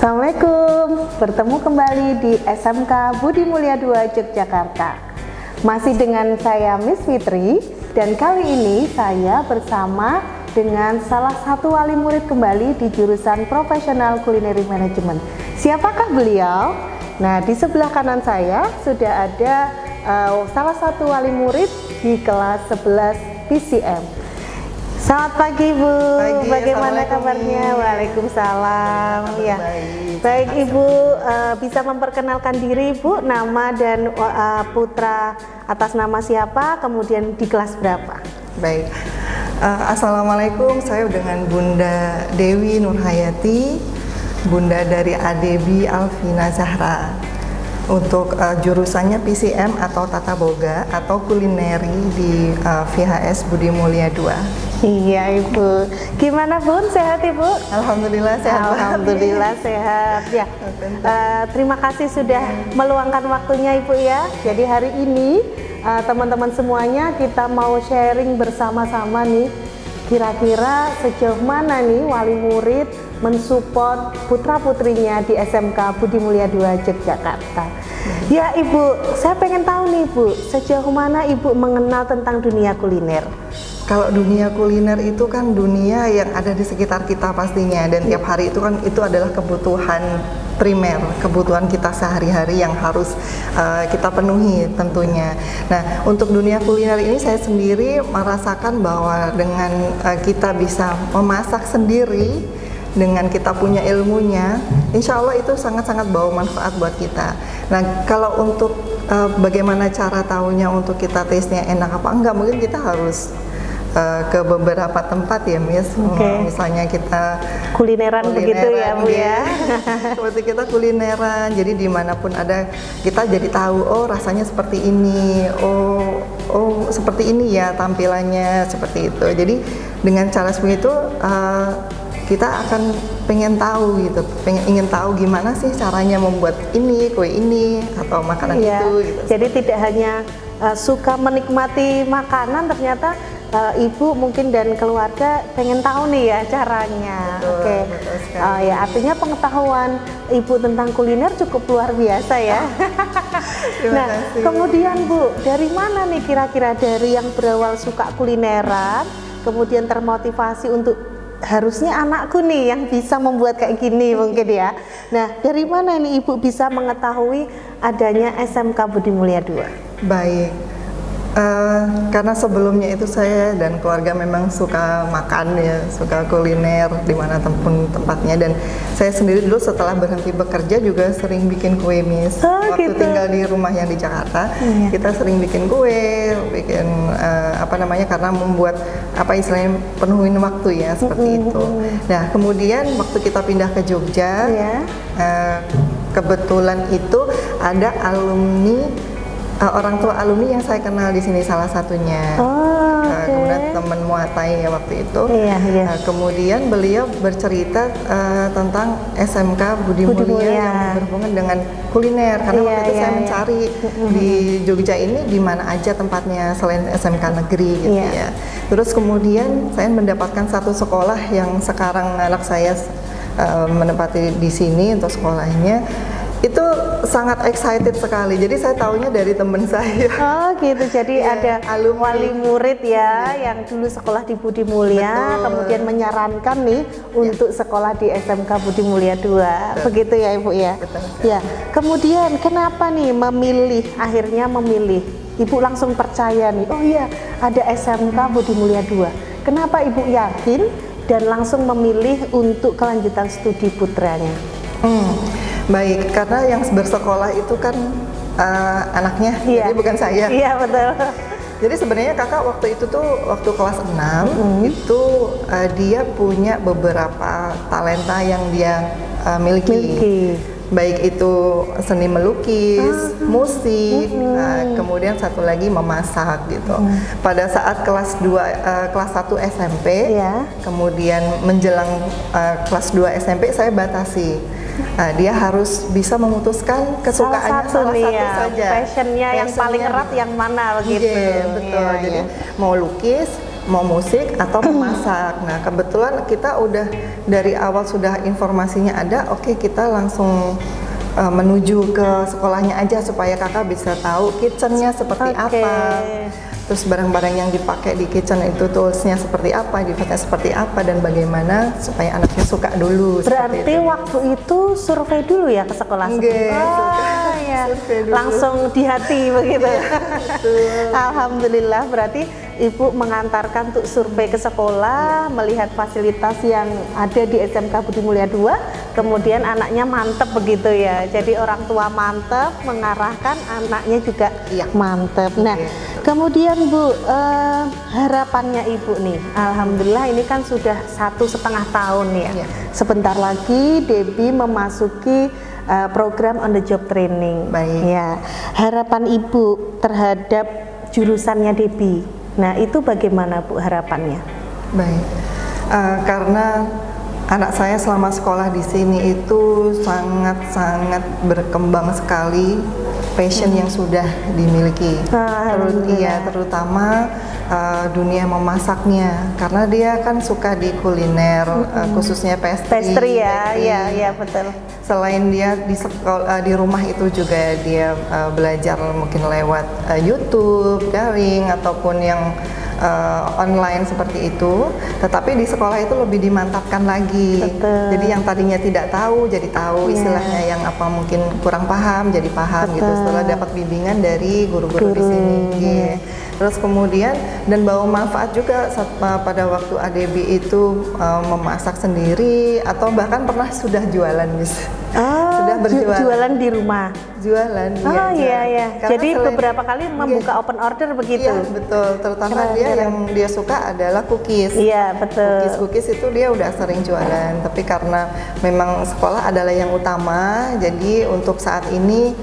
Assalamualaikum, bertemu kembali di SMK Budi Mulia II Yogyakarta. Masih dengan saya Miss Fitri, dan kali ini saya bersama dengan salah satu wali murid kembali di jurusan Professional Culinary Management. Siapakah beliau? Nah, di sebelah kanan saya sudah ada salah satu wali murid di kelas 11 PCM. Selamat pagi Bu, bagaimana kabarnya? Waalaikumsalam. Ya, baik Ibu, bisa memperkenalkan diri Ibu, nama dan putra atas nama siapa, kemudian di kelas berapa? Baik, Assalamualaikum, saya dengan Bunda Dewi Nurhayati, Bunda dari Adebi Alvina Zahra. Untuk jurusannya PCM atau Tata Boga atau Kulineri di VHS Budi Mulia II. Iya Ibu, gimana Bun, sehat Ibu? Alhamdulillah sehat. Alhamdulillah sehat ya. Terima kasih sudah meluangkan waktunya Ibu ya. Jadi hari ini teman-teman semuanya kita mau sharing bersama-sama nih, kira-kira sejauh mana nih wali murid mensupport putra-putrinya di SMK Budi Mulia II Yogyakarta. Ya Ibu, saya pengen tahu nih Ibu, sejauh mana Ibu mengenal tentang dunia kuliner? Kalau dunia kuliner itu kan dunia yang ada di sekitar kita pastinya, dan tiap hari itu kan itu adalah kebutuhan primer, kebutuhan kita sehari-hari yang harus kita penuhi tentunya. Nah, untuk dunia kuliner ini saya sendiri merasakan bahwa dengan kita bisa memasak sendiri, dengan kita punya ilmunya, insya Allah itu sangat-sangat bawa manfaat buat kita. Nah, kalau untuk bagaimana cara tahunya untuk kita taste-nya enak apa enggak, mungkin kita harus ke beberapa tempat ya Miss. Misalnya kita kulineran begitu ya Bu ya. Seperti kita kulineran, jadi dimanapun ada kita jadi tahu, oh rasanya seperti ini, oh seperti ini ya tampilannya, seperti itu. Jadi dengan cara seperti itu kita akan ingin tahu ingin tahu gimana sih caranya membuat ini, kue ini atau makanan itu gitu. Jadi tidak hanya suka menikmati makanan, ternyata Ibu mungkin dan keluarga pengen tahu nih ya caranya. Oke. Ya, artinya pengetahuan Ibu tentang kuliner cukup luar biasa ya. Terima kasih. Kemudian Bu, dari mana nih kira-kira, dari yang berawal suka kulineran kemudian termotivasi untuk harusnya anakku nih yang bisa membuat kayak gini mungkin ya. Nah, dari mana nih Ibu bisa mengetahui adanya SMK Budi Mulia II? Baik, karena sebelumnya itu saya dan keluarga memang suka makan ya, suka kuliner dimanapun tempatnya, dan saya sendiri dulu setelah berhenti bekerja juga sering bikin kue Miss. Waktu gitu. Tinggal di rumah yang di Jakarta, kita sering bikin kue, karena membuat istilahnya penuhin waktu ya, seperti itu. Nah, kemudian waktu kita pindah ke Jogja, kebetulan itu ada orang tua alumni yang saya kenal di sini salah satunya. Kemudian teman Muatai ya waktu itu. Kemudian beliau bercerita tentang SMK Budi Mulia yang berhubungan dengan kuliner, karena waktu itu saya mencari di Jogja ini di mana aja tempatnya selain SMK negeri gitu ya. Terus kemudian saya mendapatkan satu sekolah yang sekarang anak saya menempati di sini untuk sekolahnya. Itu sangat excited sekali. Jadi saya tahunya dari teman saya. Oh gitu. Jadi ada wali murid ya yang dulu sekolah di Budi Mulia, kemudian menyarankan nih untuk sekolah di SMK Budi Mulia II. Begitu ya Ibu ya. Ya. Kemudian kenapa nih akhirnya memilih? Ibu langsung percaya nih. Oh iya, ada SMK Budi Mulia II. Kenapa Ibu yakin dan langsung memilih untuk kelanjutan studi putranya? Baik, karena yang bersekolah itu kan anaknya, jadi bukan saya. Iya, betul. Jadi sebenarnya kakak waktu itu tuh, waktu kelas 6, itu dia punya beberapa talenta yang dia miliki. Baik itu seni melukis, musik, kemudian satu lagi memasak gitu. Pada saat kelas 1 SMP, kemudian menjelang kelas 2 SMP saya batasi. Dia harus bisa memutuskan kesukaannya salah satu saja. Passionnya yang paling erat yang mana begitu. Betul. Jadi mau lukis, mau musik atau memasak. Nah, kebetulan kita udah dari awal sudah informasinya ada, oke kita langsung menuju ke sekolahnya aja supaya kakak bisa tahu kitchennya seperti apa, terus barang-barang yang dipakai di kitchen itu toolsnya seperti apa, device-nya seperti apa, dan bagaimana supaya anaknya suka dulu. Berarti waktu itu survei dulu ya ke sekolah? Ya. Langsung di hati begitu. Alhamdulillah, berarti Ibu mengantarkan untuk survei ke sekolah, melihat fasilitas yang ada di SMK Budi Mulia 2, kemudian anaknya mantep begitu ya. Jadi orang tua mantep, mengarahkan anaknya juga mantep. Nah, kemudian Bu, harapannya Ibu nih, Alhamdulillah ini kan sudah 1,5 tahun ya. Sebentar lagi Debbie memasuki program on the job training. Baik. Ya, harapan Ibu terhadap jurusannya Debbie. Nah, itu bagaimana Bu harapannya? Baik, karena anak saya selama sekolah di sini itu sangat-sangat berkembang sekali passion yang sudah dimiliki. Terutama dunia memasaknya, karena dia kan suka di kuliner, khususnya pastry ya, ya betul. Selain dia di sekolah, di rumah itu juga dia belajar mungkin lewat YouTube, daring ataupun yang online seperti itu. Tetapi di sekolah itu lebih dimantapkan lagi. Betul. Jadi yang tadinya tidak tahu jadi tahu, istilahnya yang apa mungkin kurang paham jadi paham. Betul. Gitu. Setelah dapat bimbingan dari guru-guru di sini. Terus kemudian dan bawa manfaat juga pada waktu ADB itu memasak sendiri atau bahkan pernah sudah jualan, Miss. Sudah berjualan. Jualan di rumah. Jualan. Iya. Jadi beberapa kali membuka open order begitu. Iya, betul. Terutama yang dia suka adalah cookies. Iya, betul. Cookies itu dia udah sering jualan, tapi karena memang sekolah adalah yang utama, jadi untuk saat ini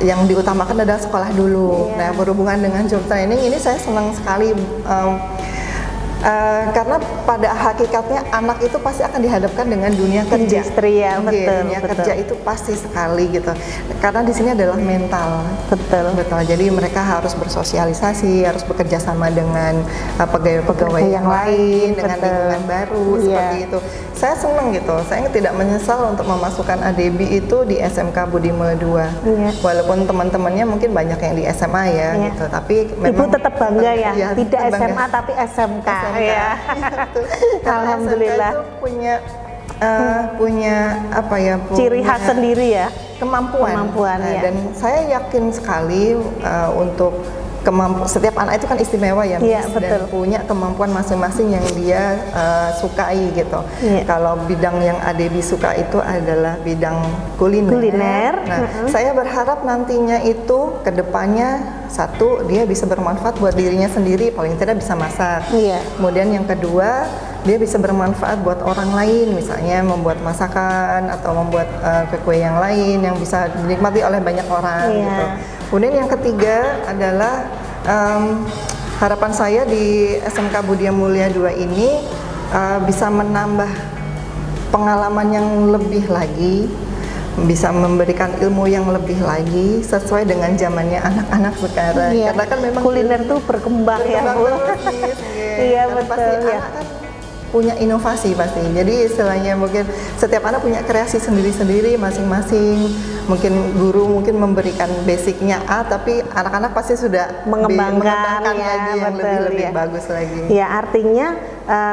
yang diutamakan adalah sekolah dulu. Nah, berhubungan dengan job training ini saya senang sekali karena pada hakikatnya anak itu pasti akan dihadapkan dengan dunia kerja. Industri ya, betul. Dunia kerja itu pasti sekali gitu. Karena di sini adalah mental. Betul. Jadi mereka harus bersosialisasi, harus bekerja sama dengan pegawai-pegawai yang lain, dengan lingkungan baru seperti itu. Saya senang gitu. Saya tidak menyesal untuk memasukkan ADB itu di SMK Budi Mulia 2. Walaupun teman-temannya mungkin banyak yang di SMA ya gitu, tapi memang Ibu tetap bangga ya, tidak SMA tapi SMK. Ya. Alhamdulillah. SMK itu punya apa ya? Ciri khas sendiri ya. Kemampuan. Dan saya yakin sekali untuk setiap anak itu kan istimewa ya, dan punya kemampuan masing-masing yang dia sukai gitu. Kalau bidang yang ADB suka itu adalah bidang kuliner. Nah, saya berharap nantinya itu kedepannya satu, dia bisa bermanfaat buat dirinya sendiri, paling tidak bisa masak. Kemudian yang kedua, dia bisa bermanfaat buat orang lain, misalnya membuat masakan atau membuat kue yang lain yang bisa dinikmati oleh banyak orang gitu. Kemudian yang ketiga adalah harapan saya di SMK Budi Mulia 2 ini bisa menambah pengalaman yang lebih lagi, bisa memberikan ilmu yang lebih lagi sesuai dengan zamannya anak-anak sekarang. Karena kan memang kuliner tuh berkembang ya, Bu. Iya, betul. Pasti anak kan punya inovasi pasti. Jadi istilahnya mungkin setiap anak punya kreasi sendiri-sendiri masing-masing. Mungkin guru mungkin memberikan basicnya A, tapi anak-anak pasti sudah mengembangkan lagi yang lebih bagus lagi. Ya, artinya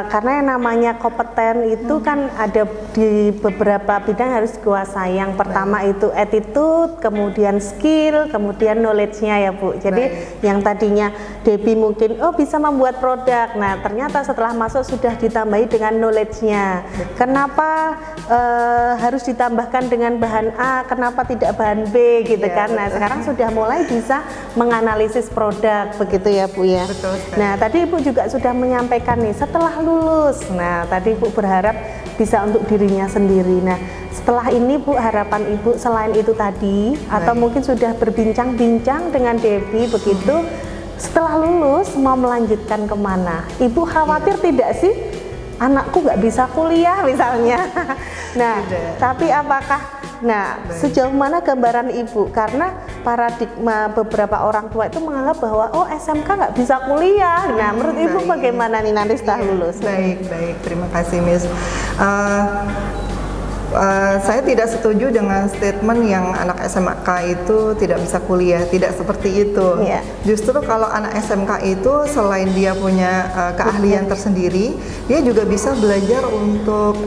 karena yang namanya kompeten itu kan ada di beberapa bidang harus dikuasai. Yang pertama itu attitude, kemudian skill, kemudian knowledge-nya ya, Bu. Jadi yang tadinya Debbie mungkin bisa membuat produk. Nah, ternyata setelah masuk sudah ditambahi dengan knowledge-nya. Kenapa harus ditambahkan dengan bahan A, kenapa tidak bahan B gitu kan. Nah, sekarang sudah mulai bisa menganalisis produk begitu ya, Bu ya. Betul sekali. Nah, tadi Ibu juga sudah menyampaikan nih setelah lulus. Nah, tadi Ibu berharap bisa untuk dirinya sendiri. Nah, setelah ini Bu, harapan Ibu selain itu tadi atau mungkin sudah berbincang-bincang dengan Debbie begitu, setelah lulus mau melanjutkan kemana? Ibu khawatir tidak sih anakku nggak bisa kuliah misalnya? Nah, tapi apakah Nah, Baik. sejauh mana gambaran Ibu? Karena paradigma beberapa orang tua itu menganggap bahwa oh SMK nggak bisa kuliah. Nah, menurut Ibu baik. bagaimana nih nanti setelah Iya, lulus? Baik, terima kasih Miss. Saya tidak setuju dengan statement yang anak SMK itu tidak bisa kuliah, tidak seperti itu. Iya. Justru kalau anak SMK itu selain dia punya keahlian tersendiri, dia juga bisa belajar untuk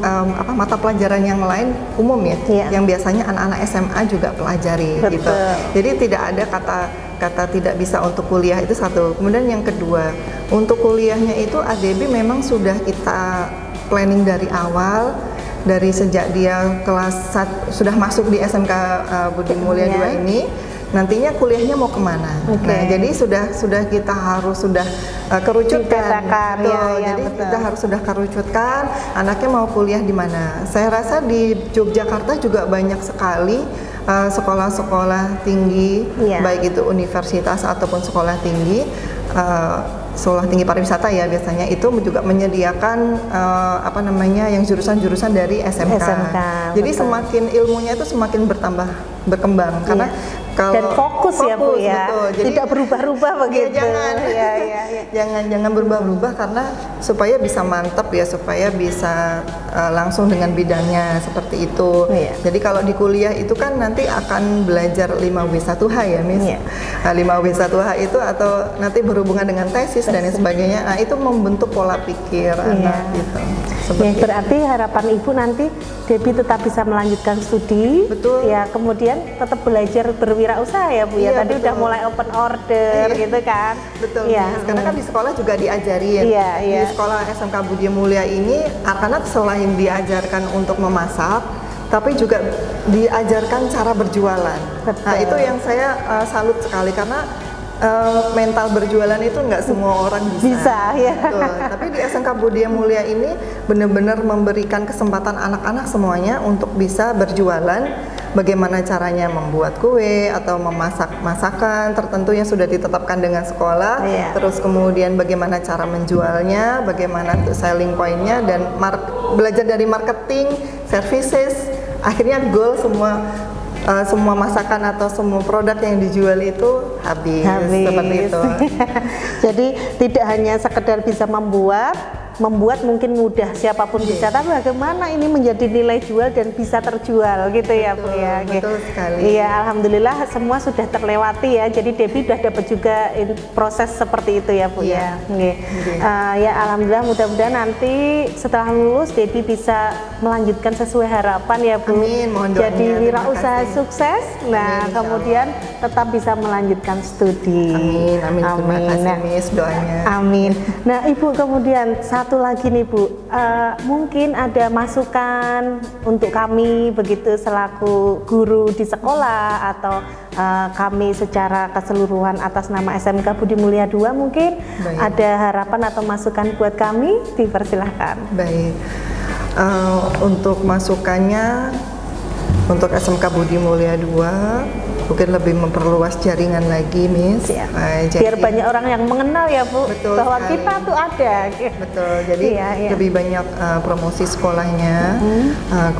mata pelajaran yang lain umum ya, Iya. yang biasanya anak-anak SMA juga pelajari gitu. Betul. Jadi tidak ada kata tidak bisa untuk kuliah, itu satu. Kemudian yang kedua, untuk kuliahnya itu ADB memang sudah kita planning dari awal. Dari sejak dia kelas 1 sudah masuk di SMK Budi Mulia Iya. 2 ini, nantinya kuliahnya mau kemana? Oke. Nah, jadi sudah kita harus kerucutkan. Dipetakan, Betul. ya, Jadi betul. kita harus sudah kerucutkan anaknya mau kuliah di mana. Saya rasa di Yogyakarta juga banyak sekali sekolah-sekolah tinggi, Iya. baik itu universitas ataupun sekolah tinggi pariwisata ya, biasanya itu juga menyediakan yang jurusan-jurusan dari SMK. SMK, Jadi betul. semakin ilmunya itu semakin berkembang karena Iya. kalau Dan fokus ya Bu ya, betul. Jadi tidak berubah-ubah begitu. jangan. Iya. jangan berubah-ubah karena supaya bisa mantap ya, supaya bisa langsung dengan bidangnya seperti itu. Iya. Jadi kalau di kuliah itu kan nanti akan belajar 5W1H ya Miss. Iya. 5W1H itu atau nanti berhubungan dengan tesis dan lain sebagainya. Nah, itu membentuk pola pikir anak gitu. Ya, Seperti itu. berarti harapan Ibu nanti Debbie tetap bisa melanjutkan studi. Betul. Ya, kemudian tetap belajar berwirausaha ya Bu ya. Iya, Tadi betul. udah mulai open order Iya. gitu kan. Betul, Iya. Miss. Karena kan di sekolah juga diajarin. Iya. Di sekolah SMK Budi Mulia ini anak-anak selain diajarkan untuk memasak, tapi juga diajarkan cara berjualan. Betul. Nah, itu yang saya salut sekali karena mental berjualan itu nggak semua orang bisa. Bisa, ya. Betul. Tapi di SMK Budi Mulia ini benar-benar memberikan kesempatan anak-anak semuanya untuk bisa berjualan. Bagaimana caranya membuat kue atau memasak masakan tertentu yang sudah ditetapkan dengan sekolah. Iya. Terus kemudian bagaimana cara menjualnya, bagaimana untuk selling point-nya, dan belajar dari marketing, services. Akhirnya goal semua masakan atau semua produk yang dijual itu habis. Seperti itu. Jadi tidak hanya sekedar bisa membuat mungkin mudah, siapapun bisa, tapi bagaimana ini menjadi nilai jual dan bisa terjual gitu ya Bu ya. Betul sekali. Iya, alhamdulillah semua sudah terlewati ya. Jadi Debbie sudah dapat juga proses seperti itu ya Bu Iya. ya. Nggih. Ya alhamdulillah, mudah-mudahan nanti setelah lulus Debbie bisa melanjutkan sesuai harapan ya Bu. Amin, mohon doanya. Jadi Terima wirausaha kasih. sukses. Nah, Amin, kemudian tetap bisa melanjutkan studi. Amin. Terima kasih Nah, Miss doanya. amin. Nah, Ibu kemudian satu lagi nih Bu, mungkin ada masukan untuk kami begitu selaku guru di sekolah atau kami secara keseluruhan atas nama SMK Budi Mulia 2 mungkin Baik. ada harapan atau masukan buat kami, dipersilahkan. Baik. Untuk masukannya untuk SMK Budi Mulia 2 mungkin lebih memperluas jaringan lagi Miss. Siap. Jadi- Biar banyak orang yang mengenal ya Bu, Betul bahwa sekali. kita tuh ada. Betul, jadi Iya. lebih banyak promosi sekolahnya.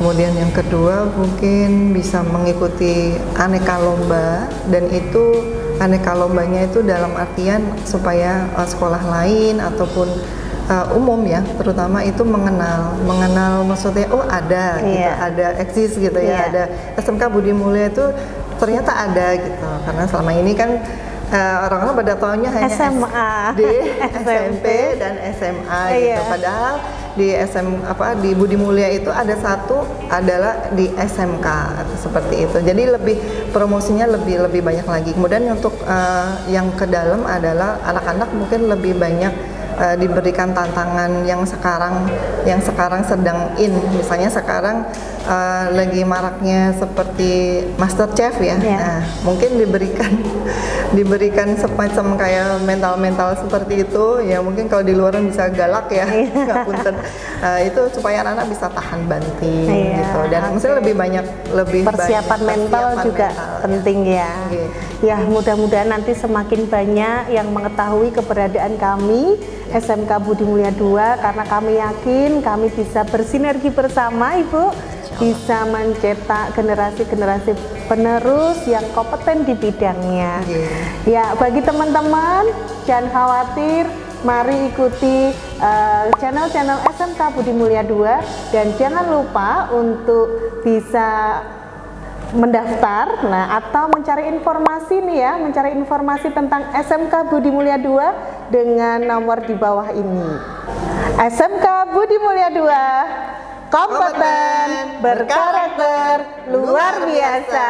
Kemudian yang kedua mungkin bisa mengikuti aneka lomba, dan itu aneka lombanya itu dalam artian supaya sekolah lain ataupun umum ya, terutama itu mengenal maksudnya ada gitu, Iya. ada eksis gitu Iya. ya, ada SMK Budi Mulia itu ternyata ada gitu, karena selama ini kan orang-orang pada tahunya hanya SMA, SD, SMP dan SMA gitu. Iya. Padahal di Budi Mulia itu ada satu adalah di SMK seperti itu. Jadi lebih promosinya lebih banyak lagi. Kemudian untuk yang ke dalam adalah anak-anak mungkin lebih banyak diberikan tantangan yang sekarang sedang misalnya sekarang lagi maraknya seperti MasterChef ya. Iya. Nah, mungkin diberikan semacam kayak mental seperti itu ya, mungkin kalau di luar bisa galak ya. Ngapunten. Itu supaya anak-anak bisa tahan banting Iya, gitu, dan maksudnya lebih banyak persiapan mental juga penting ya. Oke. Ya, mudah-mudahan nanti semakin banyak yang mengetahui keberadaan kami SMK Budi Mulia 2, karena kami yakin kami bisa bersinergi bersama Ibu bisa mencetak generasi-generasi penerus yang kompeten di bidangnya. Ya, bagi teman-teman jangan khawatir, mari ikuti channel-channel SMK Budi Mulia 2 dan jangan lupa untuk bisa mendaftar, atau mencari informasi nih ya, mencari informasi tentang SMK Budi Mulia 2 dengan nomor di bawah ini. SMK Budi Mulia 2, kompeten, berkarakter, luar biasa.